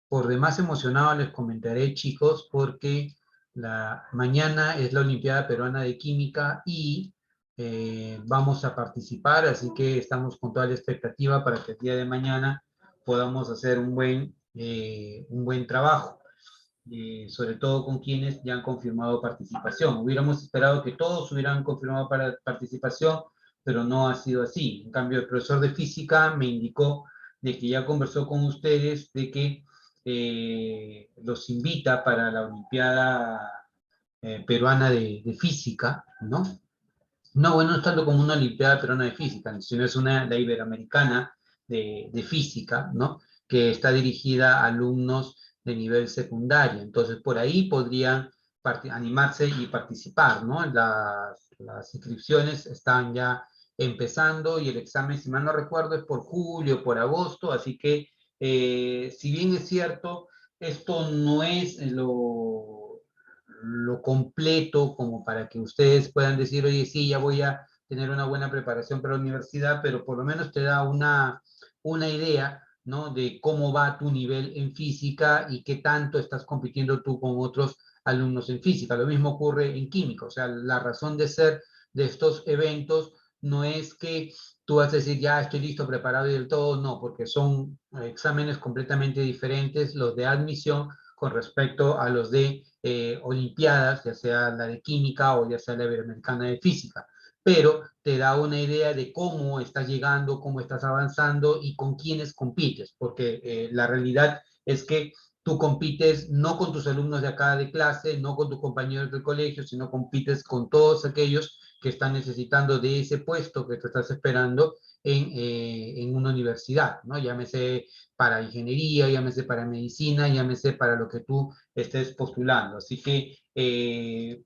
Por demás emocionado les comentaré, chicos, porque mañana es la Olimpiada Peruana de Química y vamos a participar, así que estamos con toda la expectativa para que el día de mañana podamos hacer un buen trabajo, sobre todo con quienes ya han confirmado participación. Hubiéramos esperado que todos hubieran confirmado participación, pero no ha sido así. En cambio, el profesor de física me indicó de que ya conversó con ustedes, de que los invita para la Olimpiada Peruana de Física, ¿no? No, bueno, no tanto como una Olimpiada Peruana de Física, sino es la Iberoamericana de Física, ¿no? Que está dirigida a alumnos de nivel secundario. Entonces, por ahí podrían animarse y participar, ¿no? Las inscripciones están ya empezando y el examen, si mal no recuerdo, es por julio, por agosto, así que si bien es cierto, esto no es lo completo como para que ustedes puedan decir, oye, sí, ya voy a tener una buena preparación para la universidad, pero por lo menos te da una idea, ¿no? De cómo va tu nivel en física y qué tanto estás compitiendo tú con otros alumnos en física. Lo mismo ocurre en química, o sea, la razón de ser de estos eventos no es que tú vas a decir, ya estoy listo, preparado y del todo, no, porque son exámenes completamente diferentes, los de admisión con respecto a los de olimpiadas, ya sea la de química o ya sea la iberoamericana de física, pero te da una idea de cómo estás llegando, cómo estás avanzando y con quiénes compites, porque la realidad es que tú compites no con tus alumnos de acá de clase, no con tus compañeros del colegio, sino compites con todos aquellos que están necesitando de ese puesto que te estás esperando en una universidad, ¿no? Llámese para ingeniería, llámese para medicina, llámese para lo que tú estés postulando. Así que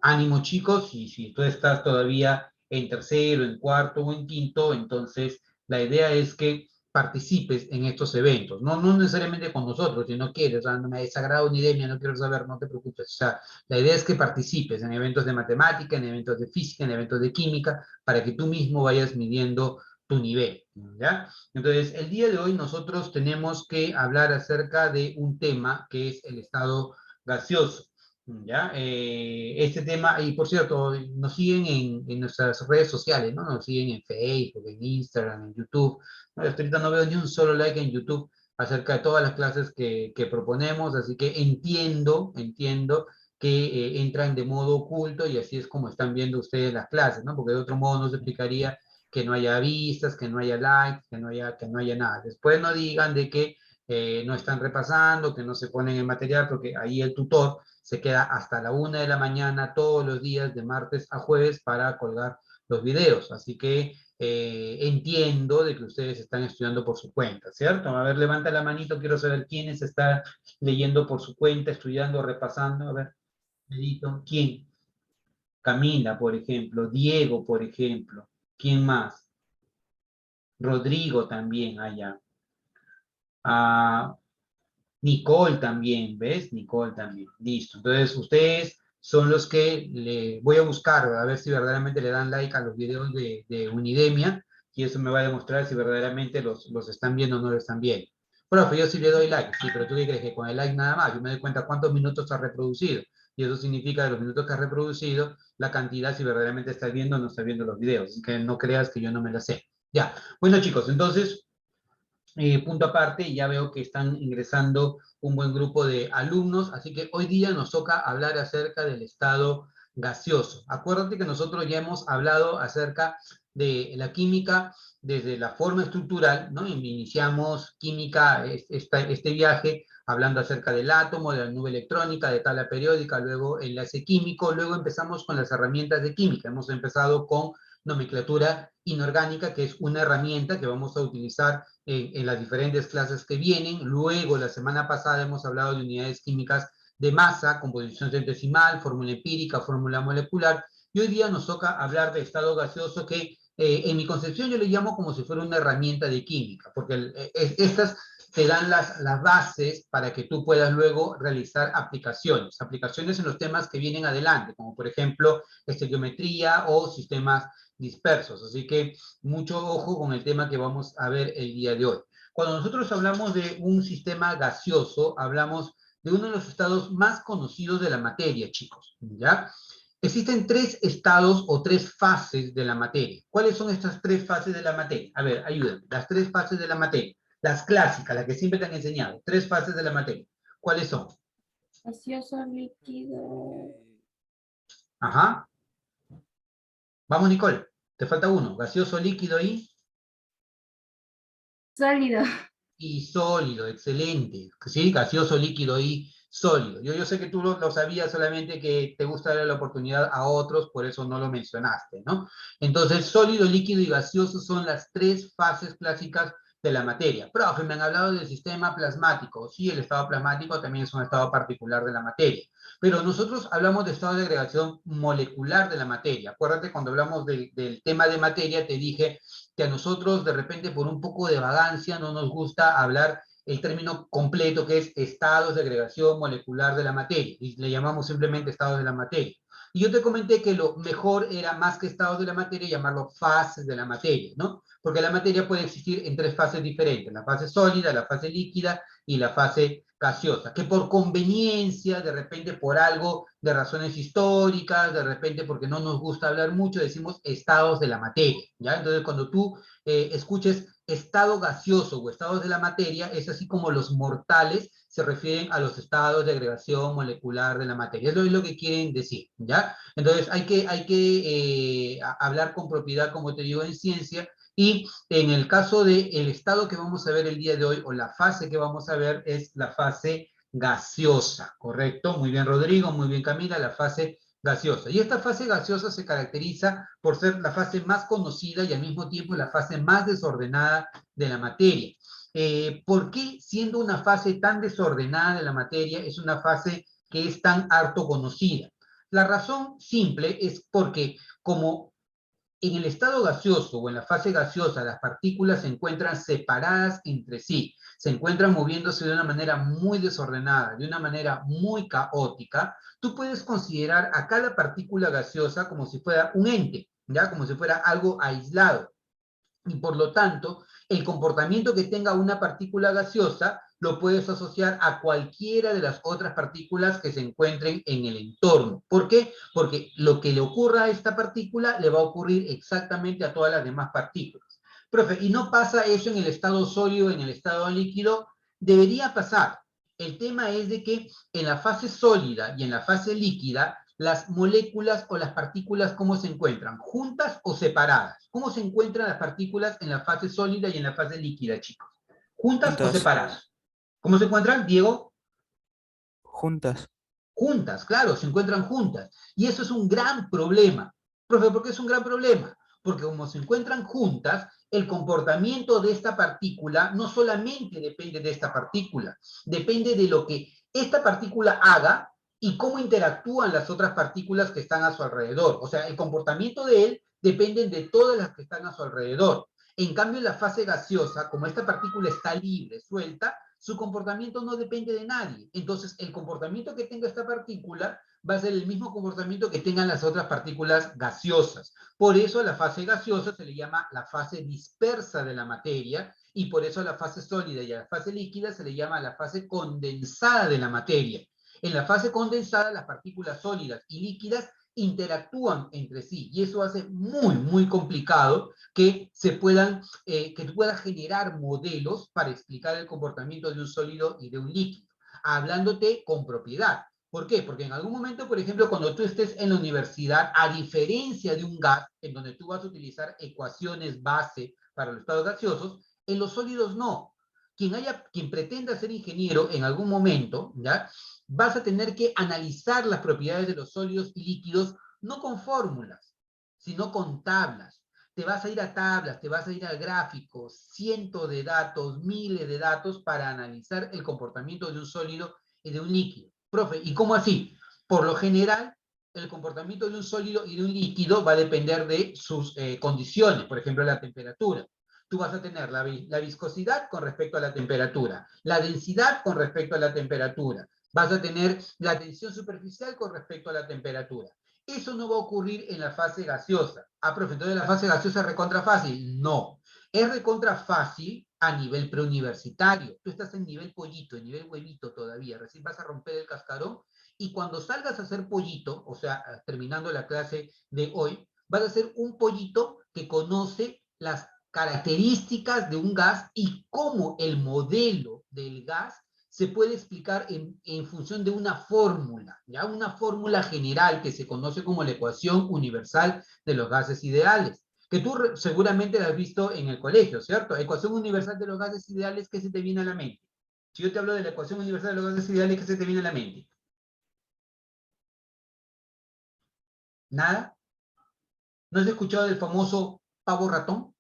ánimo chicos, y si tú estás todavía en tercero, en cuarto o en quinto, entonces la idea es que participes en estos eventos, no necesariamente con nosotros, si no quieres, o sea, no me desagrada una idea, no quiero saber, no te preocupes, o sea, la idea es que participes en eventos de matemática, en eventos de física, en eventos de química, para que tú mismo vayas midiendo tu nivel, ¿ya? Entonces, el día de hoy nosotros tenemos que hablar acerca de un tema que es el estado gaseoso. ¿Ya? Este tema, y por cierto, nos siguen en nuestras redes sociales, ¿no? Nos siguen en Facebook, en Instagram, en YouTube. ¿No? Hasta ahorita no veo ni un solo like en YouTube acerca de todas las clases que proponemos, así que entiendo que entran de modo oculto y así es como están viendo ustedes las clases, ¿no? Porque de otro modo no se explicaría que no haya vistas, que no haya likes, que no haya nada. Después no digan de que no están repasando, que no se ponen en material, porque ahí el tutor se queda hasta la 1 de la mañana todos los días, de martes a jueves, para colgar los videos. Así que entiendo de que ustedes están estudiando por su cuenta, ¿cierto? A ver, levanta la manito, quiero saber quiénes están leyendo por su cuenta, estudiando, repasando. A ver, medito, ¿quién? Camila, por ejemplo, Diego, por ejemplo. ¿Quién más? Rodrigo también allá. Ah, Nicole también, ¿ves? Nicole también. Listo. Entonces, ustedes son los que le voy a buscar, a ver si verdaderamente le dan like a los videos de Unidemia, y eso me va a demostrar si verdaderamente los están viendo o no lo están viendo. Profe, yo sí le doy like, sí, pero tú qué crees que con el like nada más, yo me doy cuenta cuántos minutos has reproducido, y eso significa de los minutos que has reproducido, la cantidad si verdaderamente estás viendo o no estás viendo los videos, así que no creas que yo no me la sé. Ya, bueno chicos, entonces punto aparte, ya veo que están ingresando un buen grupo de alumnos, así que hoy día nos toca hablar acerca del estado gaseoso. Acuérdate que nosotros ya hemos hablado acerca de la química desde la forma estructural, ¿no? Iniciamos química, este viaje, hablando acerca del átomo, de la nube electrónica, de tabla periódica, luego enlace químico, luego empezamos con las herramientas de química. Hemos empezado con nomenclatura inorgánica, que es una herramienta que vamos a utilizar en las diferentes clases que vienen. Luego, la semana pasada hemos hablado de unidades químicas de masa, composición centesimal, fórmula empírica, fórmula molecular, y hoy día nos toca hablar de estado gaseoso que en mi concepción yo le llamo como si fuera una herramienta de química, porque estas te dan las bases para que tú puedas luego realizar aplicaciones en los temas que vienen adelante, como por ejemplo estequiometría o sistemas dispersos. Así que mucho ojo con el tema que vamos a ver el día de hoy. Cuando nosotros hablamos de un sistema gaseoso, hablamos de uno de los estados más conocidos de la materia, chicos, ¿ya? Existen tres estados o tres fases de la materia. ¿Cuáles son estas tres fases de la materia? A ver, ayúdenme. Las tres fases de la materia. Las clásicas, las que siempre te han enseñado. Tres fases de la materia. ¿Cuáles son? Gaseoso, líquido. Ajá. Vamos, Nicole. Te falta uno. Gaseoso, líquido Sólido. y sólido. Excelente. ¿Sí? Gaseoso, líquido y sólido. Yo sé que tú lo sabías, solamente que te gusta darle la oportunidad a otros, por eso no lo mencionaste, ¿no? Entonces, sólido, líquido y gaseoso son las tres fases clásicas de la materia. Profe, me han hablado del sistema plasmático. Sí, el estado plasmático también es un estado particular de la materia. Pero nosotros hablamos de estado de agregación molecular de la materia. Acuérdate, cuando hablamos del tema de materia, te dije que a nosotros, de repente, por un poco de vagancia, no nos gusta hablar el término completo, que es estados de agregación molecular de la materia, y le llamamos simplemente estados de la materia. Y yo te comenté que lo mejor era, más que estados de la materia, llamarlo fases de la materia, ¿no? Porque la materia puede existir en tres fases diferentes: la fase sólida, la fase líquida y la fase gaseosa, que por conveniencia, de repente por algo de razones históricas, de repente porque no nos gusta hablar mucho, decimos estados de la materia, ¿ya? Entonces, cuando tú escuches estado gaseoso o estados de la materia, es así como los mortales se refieren a los estados de agregación molecular de la materia. Eso es lo que quieren decir, ¿ya? Entonces, hay que hablar con propiedad, como te digo, en ciencia. Y en el caso del estado que vamos a ver el día de hoy, o la fase que vamos a ver, es la fase gaseosa, ¿correcto? Muy bien, Rodrigo, muy bien, Camila, la fase gaseosa. Y esta fase gaseosa se caracteriza por ser la fase más conocida y al mismo tiempo la fase más desordenada de la materia. ¿Por qué, siendo una fase tan desordenada de la materia, es una fase que es tan harto conocida? La razón simple es porque, como en el estado gaseoso o en la fase gaseosa, las partículas se encuentran separadas entre sí, se encuentran moviéndose de una manera muy desordenada, de una manera muy caótica. Tú puedes considerar a cada partícula gaseosa como si fuera un ente, ¿ya? Como si fuera algo aislado. Y por lo tanto, el comportamiento que tenga una partícula gaseosa lo puedes asociar a cualquiera de las otras partículas que se encuentren en el entorno. ¿Por qué? Porque lo que le ocurra a esta partícula le va a ocurrir exactamente a todas las demás partículas. Profe, ¿y no pasa eso en el estado sólido, en el estado líquido? Debería pasar. El tema es de que en la fase sólida y en la fase líquida, las moléculas o las partículas, ¿cómo se encuentran? ¿Juntas o separadas? ¿Cómo se encuentran las partículas en la fase sólida y en la fase líquida, chicos? ¿Juntas o Juntas, separadas? ¿Cómo se encuentran, Diego? juntas. Juntas, claro, se encuentran juntas. Y eso es un gran problema. Profe, ¿por qué es un gran problema? Porque como se encuentran juntas, el comportamiento de esta partícula no solamente depende de esta partícula, depende de lo que esta partícula haga y cómo interactúan las otras partículas que están a su alrededor. O sea, el comportamiento de él depende de todas las que están a su alrededor. En cambio, en la fase gaseosa, como esta partícula está libre, suelta, su comportamiento no depende de nadie. Entonces, el comportamiento que tenga esta partícula va a ser el mismo comportamiento que tengan las otras partículas gaseosas. Por eso a la fase gaseosa se le llama la fase dispersa de la materia, y por eso a la fase sólida y a la fase líquida se le llama la fase condensada de la materia. En la fase condensada, las partículas sólidas y líquidas interactúan entre sí, y eso hace muy, muy complicado que tú puedas generar modelos para explicar el comportamiento de un sólido y de un líquido, hablándote con propiedad. ¿Por qué? Porque en algún momento, por ejemplo, cuando tú estés en la universidad, a diferencia de un gas, en donde tú vas a utilizar ecuaciones base para los estados gaseosos, en los sólidos no. Quien pretenda ser ingeniero en algún momento, ¿ya? Vas a tener que analizar las propiedades de los sólidos y líquidos no con fórmulas, sino con tablas. Te vas a ir a tablas, te vas a ir a gráficos, cientos de datos, miles de datos para analizar el comportamiento de un sólido y de un líquido. Profe, ¿y cómo así? Por lo general, el comportamiento de un sólido y de un líquido va a depender de sus condiciones, por ejemplo, la temperatura. Tú vas a tener la viscosidad con respecto a la temperatura, la densidad con respecto a la temperatura, vas a tener la tensión superficial con respecto a la temperatura. Eso no va a ocurrir en la fase gaseosa. Ah, profe, entonces la fase gaseosa es recontra fácil. No. Es recontra fácil a nivel preuniversitario. Tú estás en nivel pollito, en nivel huevito todavía, recién vas a romper el cascarón, y cuando salgas a hacer pollito, o sea, terminando la clase de hoy, vas a ser un pollito que conoce las características de un gas y cómo el modelo del gas se puede explicar en función de una fórmula, ¿ya? Una fórmula general que se conoce como la ecuación universal de los gases ideales, que tú seguramente la has visto en el colegio, ¿cierto? Ecuación universal de los gases ideales, ¿qué se te viene a la mente? Si yo te hablo de la ecuación universal de los gases ideales, ¿qué se te viene a la mente? ¿Nada? ¿No has escuchado del famoso pavo ratón?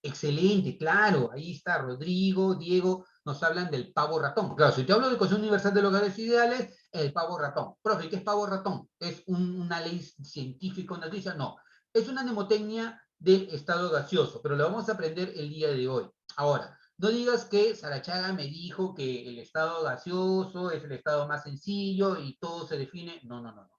Excelente, claro, ahí está Rodrigo, Diego, nos hablan del pavo ratón. Claro, si te hablo de ecuación universal de los gases ideales, el pavo ratón. Profe, ¿qué es pavo ratón? ¿Es una ley científica, una noticia? No, es una mnemotecnia del estado gaseoso, pero lo vamos a aprender el día de hoy. Ahora, no digas que Sarachaga me dijo que el estado gaseoso es el estado más sencillo y todo se define. No, no, no, no.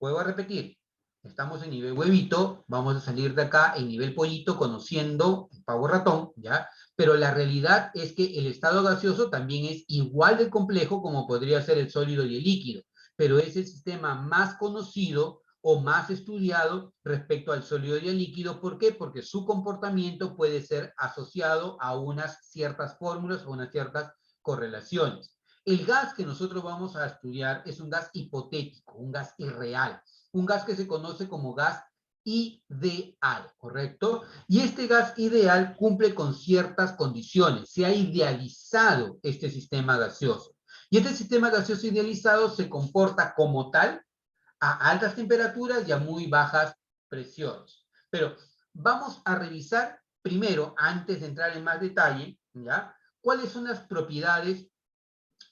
Vuelvo a repetir, estamos en nivel huevito, vamos a salir de acá en nivel pollito conociendo el pavo ratón, ¿ya? Pero la realidad es que el estado gaseoso también es igual de complejo como podría ser el sólido y el líquido, pero es el sistema más conocido o más estudiado respecto al sólido y al líquido. ¿Por qué? Porque su comportamiento puede ser asociado a unas ciertas fórmulas o unas ciertas correlaciones. El gas que nosotros vamos a estudiar es un gas hipotético, un gas irreal, un gas que se conoce como gas ideal, ¿correcto? Y este gas ideal cumple con ciertas condiciones. Se ha idealizado este sistema gaseoso. Y este sistema gaseoso idealizado se comporta como tal a altas temperaturas y a muy bajas presiones. Pero vamos a revisar primero, antes de entrar en más detalle, ¿ya? ¿Cuáles son las propiedades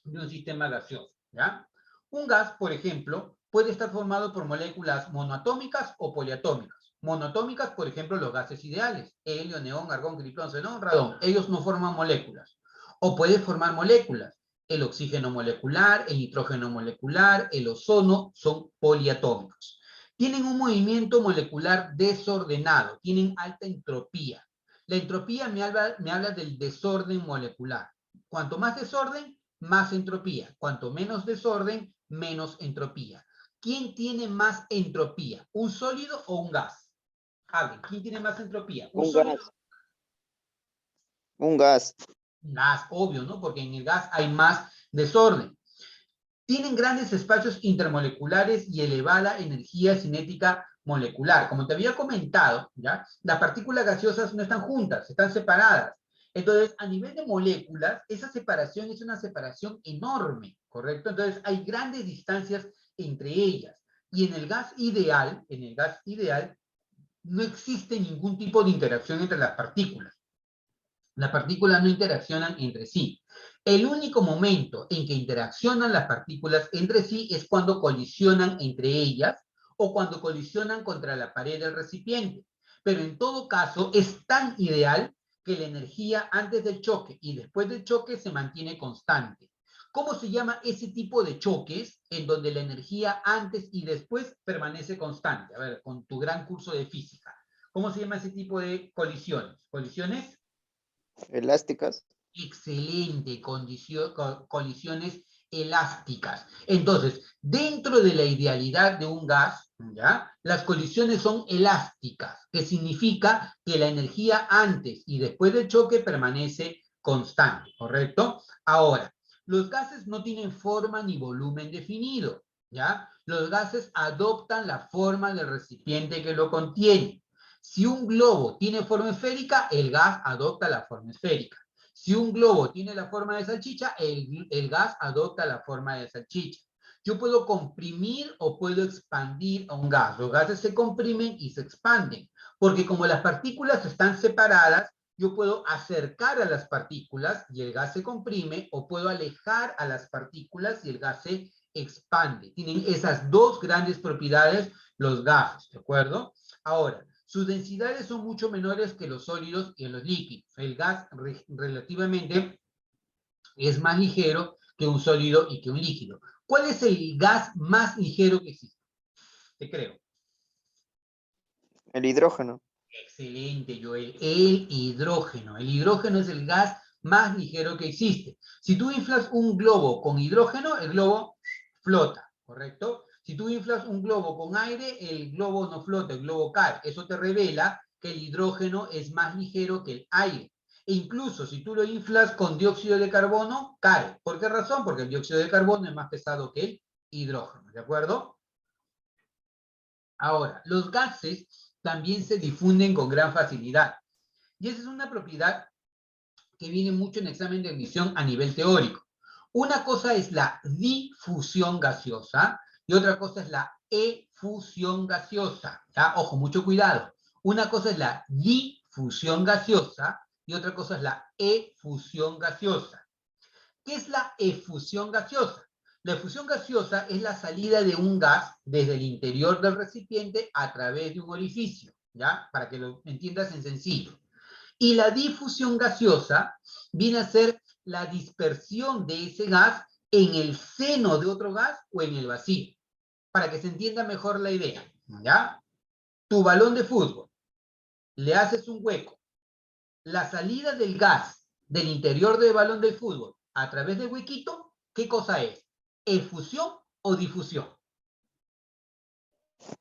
de un sistema gaseoso, ¿ya? Un gas, por ejemplo, puede estar formado por moléculas monoatómicas o poliatómicas. Monoatómicas, por ejemplo, los gases ideales, helio, neón, argón, kriptón, xenón, radón. Ellos no forman moléculas. O puede formar moléculas. El oxígeno molecular, el nitrógeno molecular, el ozono son poliatómicos. Tienen un movimiento molecular desordenado, tienen alta entropía. La entropía me habla del desorden molecular. Cuanto más desorden, más entropía. Cuanto menos desorden, menos entropía. ¿Quién tiene más entropía? ¿Un sólido o un gas? Hablen, ¿quién tiene más entropía? ¿Un Un sólido? gas. Un gas. Gas, obvio, ¿no? Porque en el gas hay más desorden. Tienen grandes espacios intermoleculares y elevada energía cinética molecular. Como te había comentado, ¿ya? Las partículas gaseosas no están juntas, están separadas. Entonces, a nivel de moléculas, esa separación es una separación enorme, ¿correcto? Entonces, hay grandes distancias entre ellas. Y en el gas ideal, no existe ningún tipo de interacción entre las partículas. Las partículas no interaccionan entre sí. El único momento en que interaccionan las partículas entre sí es cuando colisionan entre ellas o cuando colisionan contra la pared del recipiente. Pero en todo caso es tan ideal que la energía antes del choque y después del choque se mantiene constante. ¿Cómo se llama ese tipo de choques en donde la energía antes y después permanece constante? A ver, con tu gran curso de física. ¿Cómo se llama ese tipo de colisiones? ¿Colisiones? Elásticas. Excelente, colisiones elásticas. Entonces, dentro de la idealidad de un gas, ¿ya? Las colisiones son elásticas, que significa que la energía antes y después del choque permanece constante, ¿correcto? Ahora, los gases no tienen forma ni volumen definido, ¿ya? Los gases adoptan la forma del recipiente que lo contiene. Si un globo tiene forma esférica, el gas adopta la forma esférica. Si un globo tiene la forma de salchicha, el gas adopta la forma de salchicha. Yo puedo comprimir o puedo expandir a un gas. Los gases se comprimen y se expanden, porque como las partículas están separadas, yo puedo acercar a las partículas y el gas se comprime, o puedo alejar a las partículas y el gas se expande. Tienen esas dos grandes propiedades los gases, ¿de acuerdo? Ahora, sus densidades son mucho menores que los sólidos y los líquidos. El gas relativamente es más ligero que un sólido y que un líquido. ¿Cuál es el gas más ligero que existe? Te creo. El hidrógeno. Excelente, Joel. El hidrógeno. El hidrógeno es el gas más ligero que existe. Si tú inflas un globo con hidrógeno, el globo flota, ¿correcto? Si tú inflas un globo con aire, el globo no flota, el globo cae. Eso te revela que el hidrógeno es más ligero que el aire. E incluso si tú lo inflas con dióxido de carbono, cae. ¿Por qué razón? Porque el dióxido de carbono es más pesado que el hidrógeno, ¿de acuerdo? Ahora, los gases también se difunden con gran facilidad. Y esa es una propiedad que viene mucho en examen de admisión a nivel teórico. Una cosa es la difusión gaseosa y otra cosa es la efusión gaseosa. ¿Ya? Ojo, mucho cuidado. Una cosa es la difusión gaseosa y otra cosa es la efusión gaseosa. ¿Qué es la efusión gaseosa? La efusión gaseosa es la salida de un gas desde el interior del recipiente a través de un orificio, ¿ya? Para que lo entiendas en sencillo. Y la difusión gaseosa viene a ser la dispersión de ese gas en el seno de otro gas o en el vacío, para que se entienda mejor la idea, ¿ya? Tu balón de fútbol, le haces un hueco, la salida del gas del interior del balón del fútbol a través del huequito, ¿qué cosa es? ¿Efusión o difusión?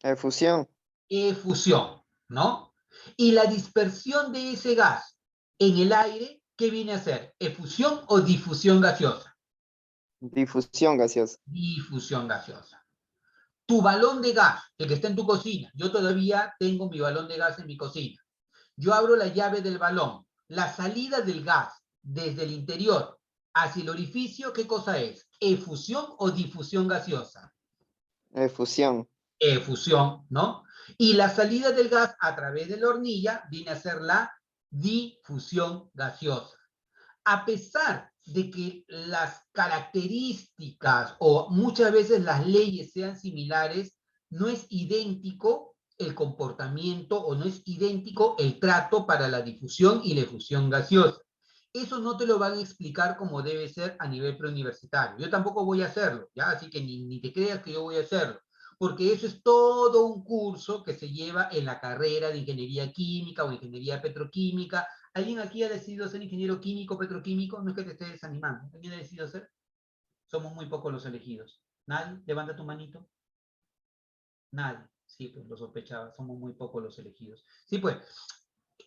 Efusión. Efusión, ¿no? Y la dispersión de ese gas en el aire, ¿qué viene a ser? ¿Efusión o difusión gaseosa? Difusión gaseosa. Difusión gaseosa. Tu balón de gas, el que está en tu cocina, yo todavía tengo mi balón de gas en mi cocina. Yo abro la llave del balón. La salida del gas desde el interior hacia el orificio, ¿qué cosa es? ¿Efusión o difusión gaseosa? Efusión. Efusión, ¿no? Y la salida del gas a través de la hornilla viene a ser la difusión gaseosa. A pesar de que las características o muchas veces las leyes sean similares, no es idéntico el comportamiento o no es idéntico el trato para la difusión y la efusión gaseosa. Eso no te lo van a explicar como debe ser a nivel preuniversitario. Yo tampoco voy a hacerlo, ¿ya? Así que ni te creas que yo voy a hacerlo, porque eso es todo un curso que se lleva en la carrera de ingeniería química o ingeniería petroquímica. ¿Alguien aquí ha decidido ser ingeniero químico, petroquímico? No es que te esté desanimando. ¿Alguien ha decidido ser? Somos muy pocos los elegidos. ¿Nadie? Levanta tu manito. Nadie. Sí, pues lo sospechaba. Somos muy pocos los elegidos. Sí, pues,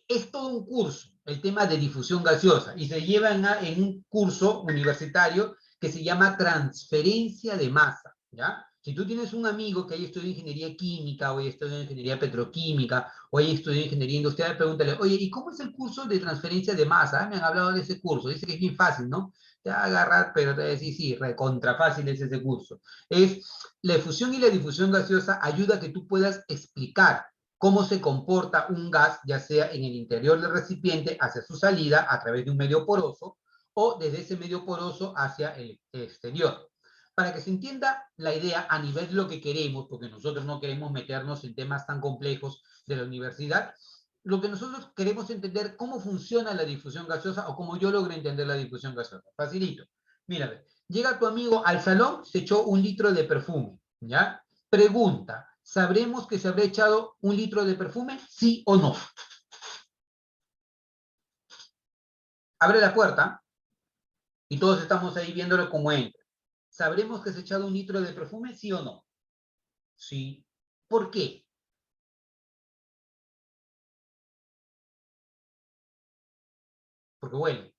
es todo un curso, el tema de difusión gaseosa, y se lleva en un curso universitario que se llama transferencia de masa, ¿ya? Si tú tienes un amigo que haya estudiado ingeniería química, o haya estudiado ingeniería petroquímica, o haya estudiado ingeniería industrial, pregúntale, oye, ¿y cómo es el curso de transferencia de masa? Ah, me han hablado de ese curso, dice que es bien fácil, ¿no? Te va a agarrar, pero te va a decir, sí, recontra fácil es ese curso. Es la efusión y la difusión gaseosa ayuda a que tú puedas explicar cómo se comporta un gas, ya sea en el interior del recipiente hacia su salida a través de un medio poroso o desde ese medio poroso hacia el exterior. Para que se entienda la idea a nivel de lo que queremos, porque nosotros no queremos meternos en temas tan complejos de la universidad, lo que nosotros queremos entender cómo funciona la difusión gaseosa o cómo yo logro entender la difusión gaseosa. Facilito. Mira, llega tu amigo al salón, se echó 1 litro de perfume, ¿ya? Pregunta, ¿sabremos que se habrá echado 1 litro de perfume? ¿Sí o no? Abre la puerta y todos estamos ahí viéndolo como entra. ¿Sabremos que se ha echado 1 litro de perfume? ¿Sí o no? Sí. ¿Por qué? Porque huele.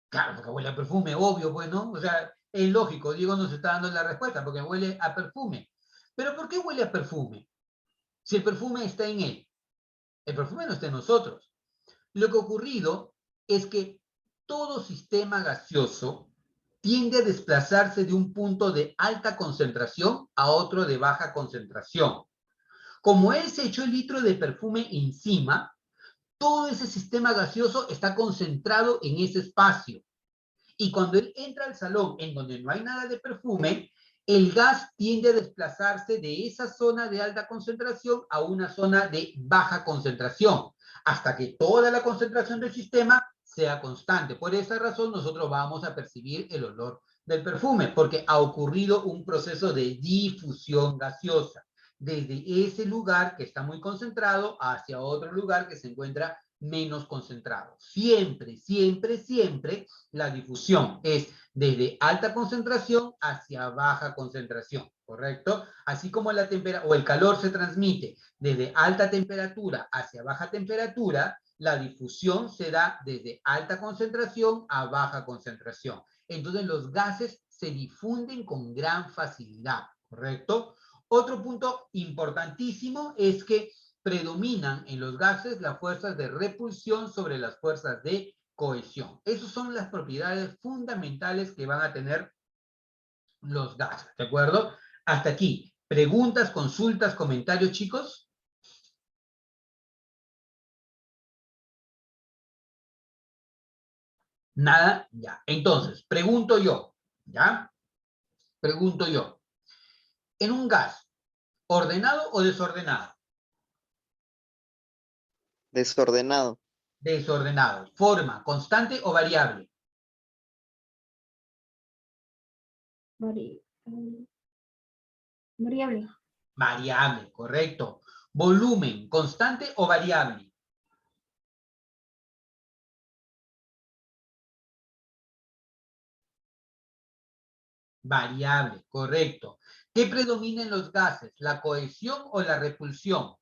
Claro, porque huele a perfume, obvio, pues, ¿no? O sea, es lógico, Diego nos está dando la respuesta, porque huele a perfume. ¿Pero por qué huele a perfume? Si el perfume está en él. El perfume no está en nosotros. Lo que ha ocurrido es que todo sistema gaseoso tiende a desplazarse de un punto de alta concentración a otro de baja concentración. Como él se echó el litro de perfume encima, todo ese sistema gaseoso está concentrado en ese espacio. Y cuando él entra al salón en donde no hay nada de perfume, el gas tiende a desplazarse de esa zona de alta concentración a una zona de baja concentración, hasta que toda la concentración del sistema sea constante. Por esa razón nosotros vamos a percibir el olor del perfume, porque ha ocurrido un proceso de difusión gaseosa. desde ese lugar que está muy concentrado hacia otro lugar que se encuentra menos concentrado. Siempre, siempre, siempre la difusión es desde alta concentración hacia baja concentración, ¿correcto? Así como la temperatura o el calor se transmite desde alta temperatura hacia baja temperatura, la difusión se da desde alta concentración a baja concentración. Entonces los gases se difunden con gran facilidad, ¿correcto? Otro punto importantísimo es que predominan en los gases las fuerzas de repulsión sobre las fuerzas de cohesión. Esas son las propiedades fundamentales que van a tener los gases, ¿de acuerdo? Hasta aquí. ¿Preguntas, consultas, comentarios, chicos? Nada, ya. Entonces, pregunto yo, ¿ya? Pregunto yo. ¿En un gas, ordenado o desordenado? Desordenado. Desordenado. ¿Forma, constante o variable? Variable. Variable, correcto. ¿Volumen, constante o variable? Variable, correcto. ¿Qué predomina en los gases, la cohesión o la repulsión?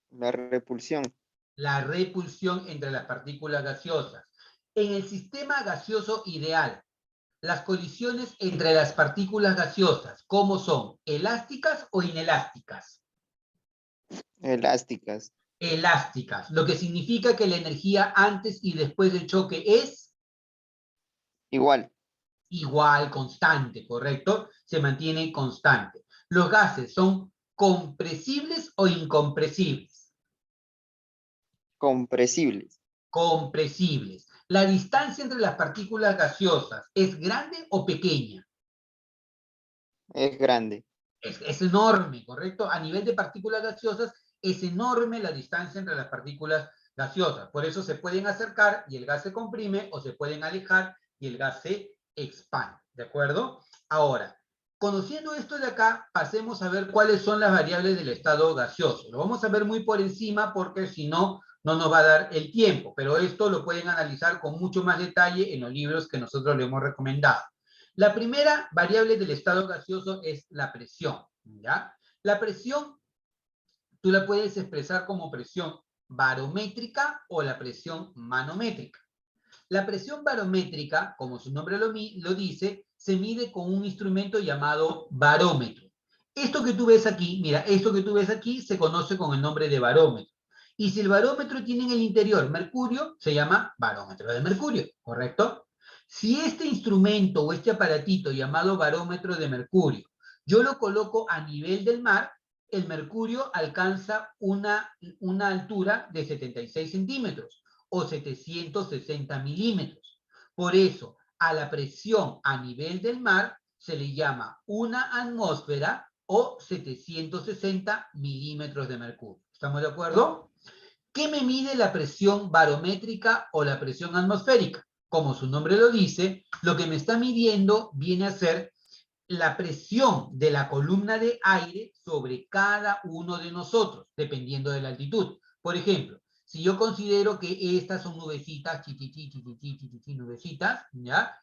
La repulsión. La repulsión entre las partículas gaseosas. En el sistema gaseoso ideal, las colisiones entre las partículas gaseosas, ¿cómo son? ¿Elásticas o inelásticas? Elásticas. Elásticas, lo que significa que la energía antes y después del choque es Igual. igual, constante, ¿correcto? Se mantiene constante. Los gases son compresibles o incompresibles. Compresibles. Compresibles. La distancia entre las partículas gaseosas es grande o pequeña. Es grande. Es enorme, ¿correcto? A nivel de partículas gaseosas es enorme la distancia entre las partículas gaseosas. Por eso se pueden acercar y el gas se comprime, o se pueden alejar y el gas se expande, ¿de acuerdo? Ahora, conociendo esto de acá, pasemos a ver cuáles son las variables del estado gaseoso. Lo vamos a ver muy por encima porque si no, no nos va a dar el tiempo, pero esto lo pueden analizar con mucho más detalle en los libros que nosotros le hemos recomendado. La primera variable del estado gaseoso es la presión, ¿ya? La presión tú la puedes expresar como presión barométrica o la presión manométrica. La presión barométrica, como su nombre lo dice, se mide con un instrumento llamado barómetro. Esto que tú ves aquí, mira, esto que tú ves aquí se conoce con el nombre de barómetro. Y si el barómetro tiene en el interior mercurio, se llama barómetro de mercurio, ¿correcto? Si este instrumento o este aparatito llamado barómetro de mercurio, yo lo coloco a nivel del mar, el mercurio alcanza una altura de 76 centímetros o 760 milímetros. Por eso, a la presión a nivel del mar se le llama una atmósfera o 760 milímetros de mercurio. ¿Estamos de acuerdo? ¿Qué me mide la presión barométrica o la presión atmosférica? Como su nombre lo dice, lo que me está midiendo viene a ser la presión de la columna de aire sobre cada uno de nosotros, dependiendo de la altitud. Por ejemplo, si yo considero que estas son nubecitas, nubecitas, ¿ya?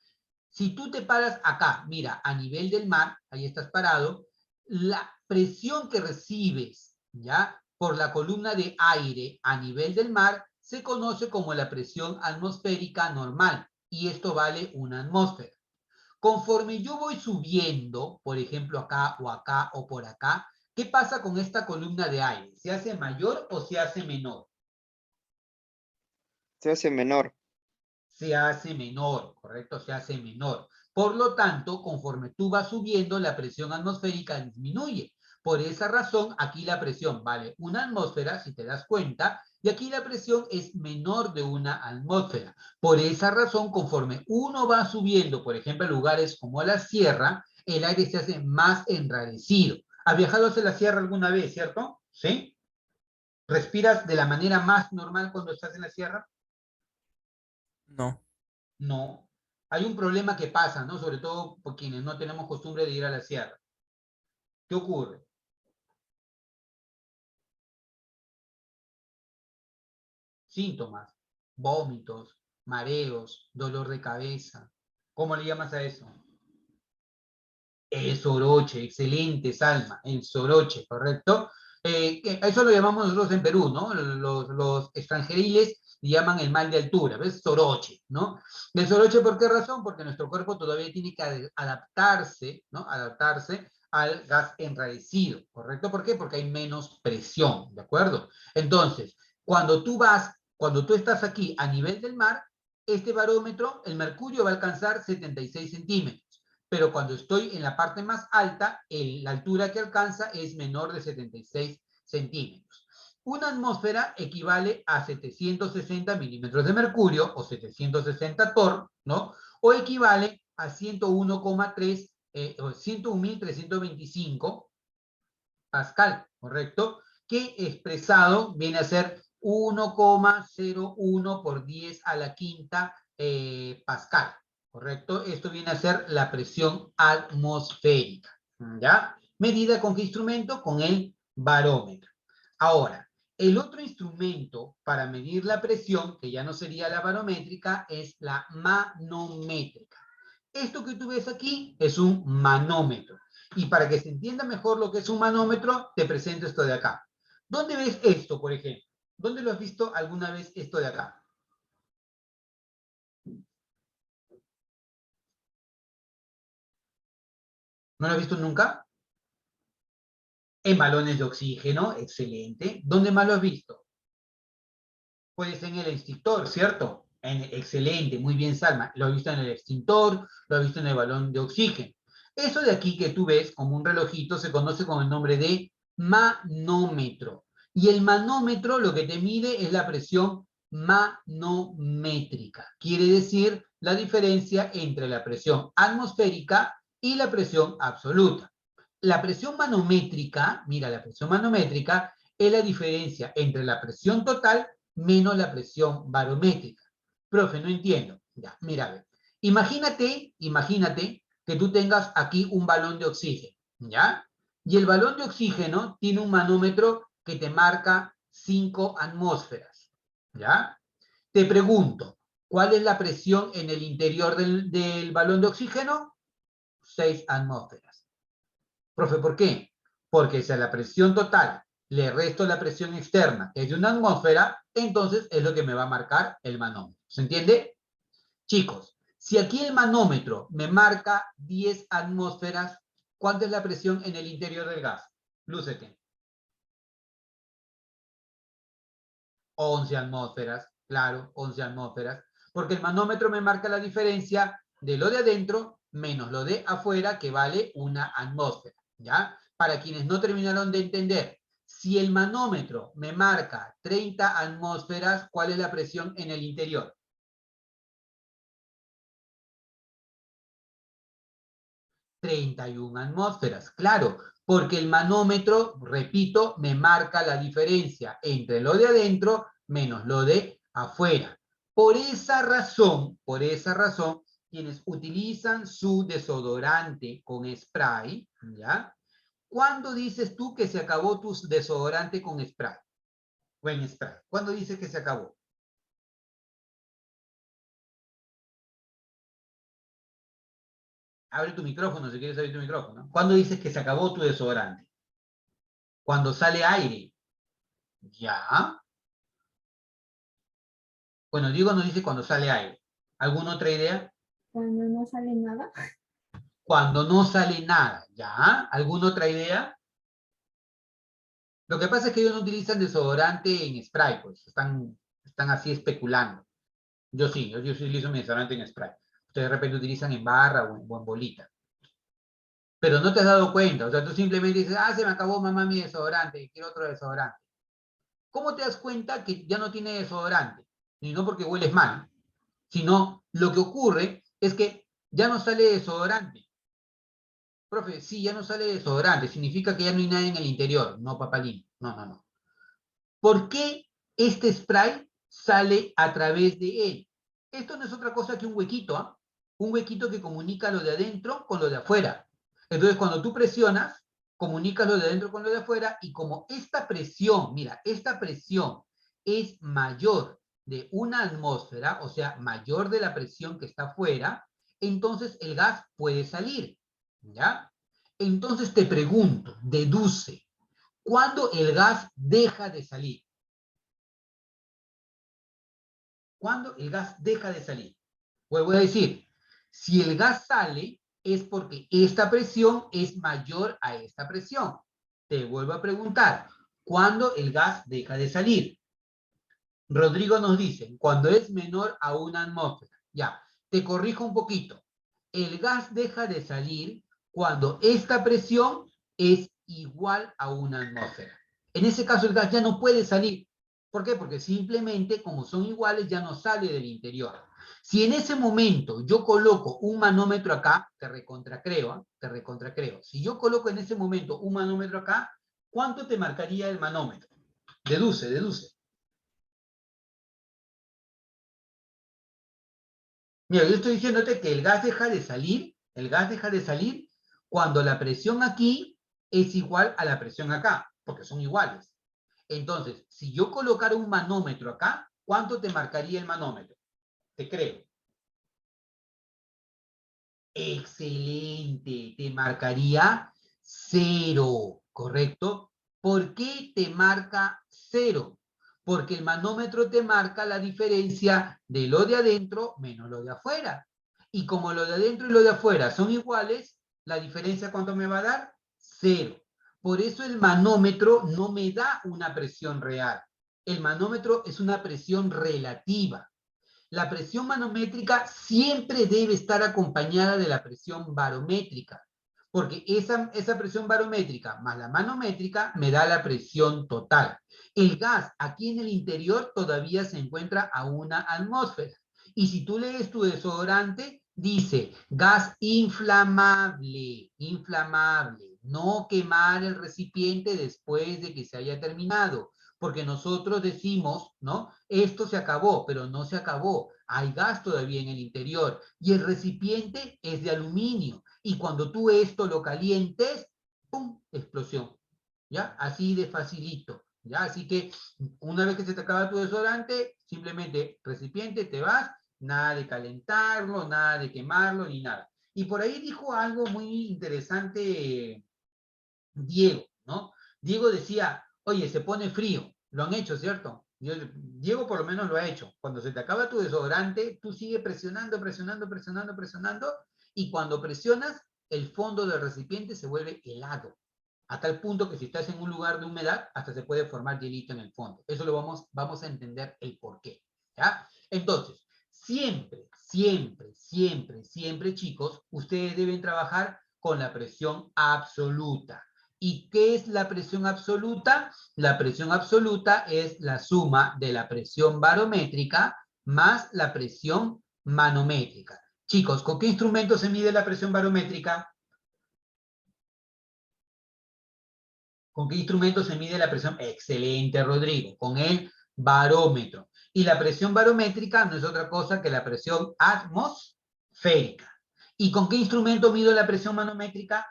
Si tú te paras acá, mira, a nivel del mar, ahí estás parado, la presión que recibes, ¿ya? Por la columna de aire a nivel del mar se conoce como la presión atmosférica normal, y esto vale una atmósfera. Conforme yo voy subiendo, por ejemplo, acá o por acá, ¿qué pasa con esta columna de aire? ¿Se hace mayor o se hace menor? Se hace menor. Se hace menor, ¿correcto? Se hace menor. Por lo tanto, conforme tú vas subiendo, la presión atmosférica disminuye. Por esa razón, aquí la presión vale una atmósfera, si te das cuenta, y aquí la presión es menor de una atmósfera. Por esa razón, conforme uno va subiendo, por ejemplo, a lugares como la sierra, el aire se hace más enrarecido. ¿Has viajado hacia la sierra alguna vez, cierto? ¿Sí? ¿Respiras de la manera más normal cuando estás en la sierra? No. No. Hay un problema que pasa, ¿no? Sobre todo por quienes no tenemos costumbre de ir a la sierra. ¿Qué ocurre? síntomas, vómitos, mareos, dolor de cabeza. ¿Cómo le llamas a eso? El soroche, excelente, Salma, el soroche, ¿correcto? Eso lo llamamos nosotros en Perú, ¿no? Los extranjeriles llaman el mal de altura, ¿ves? Soroche, ¿no? ¿El soroche por qué razón? Porque nuestro cuerpo todavía tiene que adaptarse, ¿no? Adaptarse al gas enrarecido, ¿correcto? ¿Por qué? Porque hay menos presión, ¿de acuerdo? Entonces, cuando tú estás aquí a nivel del mar, este barómetro, el mercurio va a alcanzar 76 centímetros. Pero cuando estoy en la parte más alta, la altura que alcanza es menor de 76 centímetros. Una atmósfera equivale a 760 milímetros de mercurio, o 760 torr, ¿no? O equivale a 101,3, 101.325 pascal, ¿correcto? Que expresado viene a ser 1,01 por 10 a la quinta pascal. ¿Correcto? Esto viene a ser la presión atmosférica, ¿ya? Medida con qué instrumento? Con el barómetro. Ahora, el otro instrumento para medir la presión, que ya no sería la barométrica, es la manométrica. Esto que tú ves aquí es un manómetro. Y para que se entienda mejor lo que es un manómetro, te presento esto de acá. ¿Dónde ves esto, por ejemplo? ¿Dónde lo has visto alguna vez esto de acá? ¿No lo has visto nunca? En balones de oxígeno, excelente. ¿Dónde más lo has visto? Pues en el extintor, ¿cierto? Excelente, muy bien, Salma. Lo has visto en el extintor, lo has visto en el balón de oxígeno. Eso de aquí que tú ves como un relojito se conoce con el nombre de manómetro. Y el manómetro lo que te mide es la presión manométrica. Quiere decir la diferencia entre la presión atmosférica y la presión absoluta. La presión manométrica, mira, la presión manométrica es la diferencia entre la presión total menos la presión barométrica. Profe, no entiendo. Ya, mira, a ver. Imagínate que tú tengas aquí un balón de oxígeno, ¿ya? Y el balón de oxígeno tiene un manómetro que te marca 5 atmósferas, ¿ya? Te pregunto, ¿cuál es la presión en el interior del balón de oxígeno? 6 atmósferas. Profe, ¿por qué? Porque si a la presión total le resto la presión externa, que es de una atmósfera, entonces es lo que me va a marcar el manómetro. ¿Se entiende? Chicos, si aquí el manómetro me marca 10 atmósferas, ¿cuánto es la presión en el interior del gas? Lúcete. 11 atmósferas, claro, 11 atmósferas, porque el manómetro me marca la diferencia de lo de adentro menos lo de afuera, que vale una atmósfera, ¿ya? Para quienes no terminaron de entender, si el manómetro me marca 30 atmósferas, ¿cuál es la presión en el interior? 31 atmósferas, claro, porque el manómetro, repito, me marca la diferencia entre lo de adentro menos lo de afuera. Por esa razón, quienes utilizan su desodorante con spray, ¿ya? ¿Cuándo dices tú que se acabó tu desodorante con spray? O en spray. ¿Cuándo dices que se acabó? Abre tu micrófono si quieres abrir tu micrófono. ¿Cuándo dices que se acabó tu desodorante? Cuando sale aire. ¿Ya? Bueno, Diego nos dice cuando sale aire. ¿Alguna otra idea? Cuando no sale nada. Cuando no sale nada. ¿Ya? ¿Alguna otra idea? Lo que pasa es que ellos no utilizan desodorante en spray, pues. Están así especulando. Yo sí, yo utilizo mi desodorante en spray. Ustedes de repente utilizan en barra o en bolita. Pero no te has dado cuenta. O sea, tú simplemente dices, se me acabó mamá mi desodorante, quiero otro desodorante. ¿Cómo te das cuenta que ya no tiene desodorante? Y no porque hueles mal, sino lo que ocurre es que ya no sale desodorante. Profe, sí, ya no sale desodorante, significa que ya no hay nada en el interior. No, papalín, no. ¿Por qué este spray sale a través de él? Esto no es otra cosa que un huequito, ¿ah? Un huequito que comunica lo de adentro con lo de afuera. Entonces, cuando tú presionas, comunicas lo de adentro con lo de afuera, y como esta presión, mira, esta presión es mayor de una atmósfera, o sea, mayor de la presión que está afuera, entonces el gas puede salir, ¿ya? Entonces te pregunto, deduce, ¿cuándo el gas deja de salir? ¿Cuándo el gas deja de salir? Vuelvo a decir, si el gas sale es porque esta presión es mayor a esta presión. Te vuelvo a preguntar, ¿cuándo el gas deja de salir? Rodrigo nos dice, cuando es menor a una atmósfera. Ya, te corrijo un poquito. El gas deja de salir cuando esta presión es igual a una atmósfera. En ese caso el gas ya no puede salir. ¿Por qué? Porque simplemente como son iguales ya no sale del interior. Si en ese momento yo coloco un manómetro acá, te recontracreo. Si yo coloco en ese momento un manómetro acá, ¿cuánto te marcaría el manómetro? Deduce. Mira, yo estoy diciéndote que el gas deja de salir cuando la presión aquí es igual a la presión acá, porque son iguales. Entonces, si yo colocara un manómetro acá, ¿cuánto te marcaría el manómetro? Te creo. Excelente, te marcaría 0, ¿correcto? ¿Por qué te marca 0? Porque el manómetro te marca la diferencia de lo de adentro menos lo de afuera. Y como lo de adentro y lo de afuera son iguales, la diferencia ¿cuánto me va a dar? 0. Por eso el manómetro no me da una presión real. El manómetro es una presión relativa. La presión manométrica siempre debe estar acompañada de la presión barométrica, porque esa presión barométrica más la manométrica me da la presión total. El gas aquí en el interior todavía se encuentra a una atmósfera. Y si tú lees tu desodorante, dice gas inflamable, no quemar el recipiente después de que se haya terminado. Porque nosotros decimos, ¿no? Esto se acabó, pero no se acabó. Hay gas todavía en el interior y el recipiente es de aluminio. Y cuando tú esto lo calientes, ¡pum! Explosión. ¿Ya? Así de facilito. ¿Ya? Así que una vez que se te acaba tu desodorante, simplemente recipiente, te vas, nada de calentarlo, nada de quemarlo, ni nada. Y por ahí dijo algo muy interesante Diego, ¿no? Diego decía, oye, se pone frío. Lo han hecho, ¿cierto? Diego por lo menos lo ha hecho. Cuando se te acaba tu desodorante, tú sigues presionando, y cuando presionas, el fondo del recipiente se vuelve helado. A tal punto que si estás en un lugar de humedad, hasta se puede formar hielito en el fondo. Eso lo vamos a entender el por qué. ¿Ya? Entonces, siempre, chicos, ustedes deben trabajar con la presión absoluta. ¿Y qué es la presión absoluta? La presión absoluta es la suma de la presión barométrica más la presión manométrica. Chicos, ¿con qué instrumento se mide la presión barométrica? ¿Con qué instrumento se mide la presión? Excelente, Rodrigo, con el barómetro. Y la presión barométrica no es otra cosa que la presión atmosférica. ¿Y con qué instrumento mido la presión manométrica?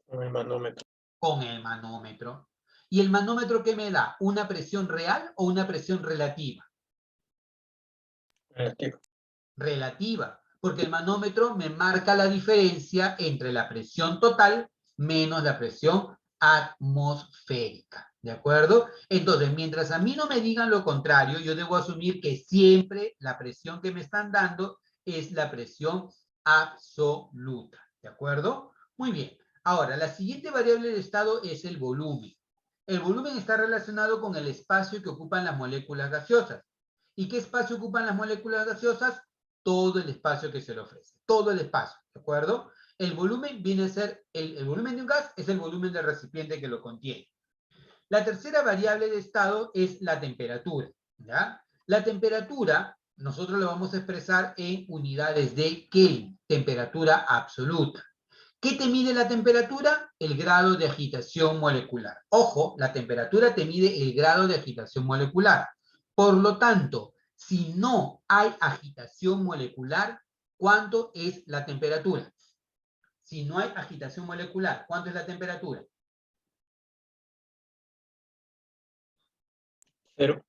Con el manómetro. Con el manómetro. ¿Y el manómetro qué me da? ¿Una presión real o una presión relativa? Relativo. Relativa, porque el manómetro me marca la diferencia entre la presión total menos la presión atmosférica. ¿De acuerdo? Entonces, mientras a mí no me digan lo contrario, yo debo asumir que siempre la presión que me están dando es la presión absoluta. ¿De acuerdo? Muy bien. Ahora, la siguiente variable de estado es el volumen. El volumen está relacionado con el espacio que ocupan las moléculas gaseosas. ¿Y qué espacio ocupan las moléculas gaseosas? Todo el espacio que se le ofrece. Todo el espacio, ¿de acuerdo? El volumen viene a ser, el volumen de un gas es el volumen del recipiente que lo contiene. La tercera variable de estado es la temperatura, ¿ya? La temperatura, nosotros lo vamos a expresar en unidades de Kelvin, temperatura absoluta. ¿Qué te mide la temperatura? El grado de agitación molecular. Ojo, la temperatura te mide el grado de agitación molecular. Por lo tanto, si no hay agitación molecular, ¿cuánto es la temperatura? Si no hay agitación molecular, ¿cuánto es la temperatura? 0.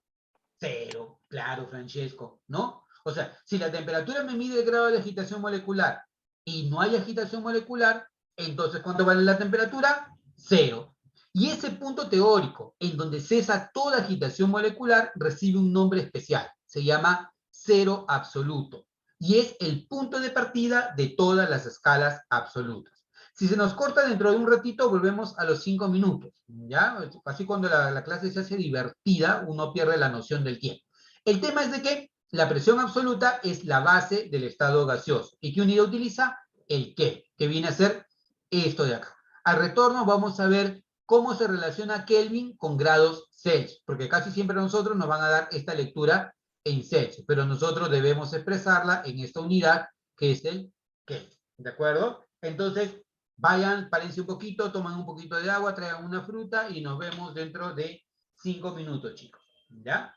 0, claro, Francesco, ¿no? O sea, si la temperatura me mide el grado de agitación molecular y no hay agitación molecular, entonces ¿cuánto vale la temperatura? 0. Y ese punto teórico, en donde cesa toda agitación molecular, recibe un nombre especial. Se llama cero absoluto. Y es el punto de partida de todas las escalas absolutas. Si se nos corta dentro de un ratito, volvemos a los 5 minutos, ¿ya? Así cuando la clase se hace divertida, uno pierde la noción del tiempo. El tema es de que la presión absoluta es la base del estado gaseoso. ¿Y qué unidad utiliza? El Kelvin, que viene a ser esto de acá. Al retorno vamos a ver cómo se relaciona Kelvin con grados Celsius, porque casi siempre a nosotros nos van a dar esta lectura en Celsius, pero nosotros debemos expresarla en esta unidad que es el Kelvin, ¿de acuerdo? Entonces, vayan, párense un poquito, toman un poquito de agua, traigan una fruta y nos vemos dentro de 5 minutos, chicos, ¿ya?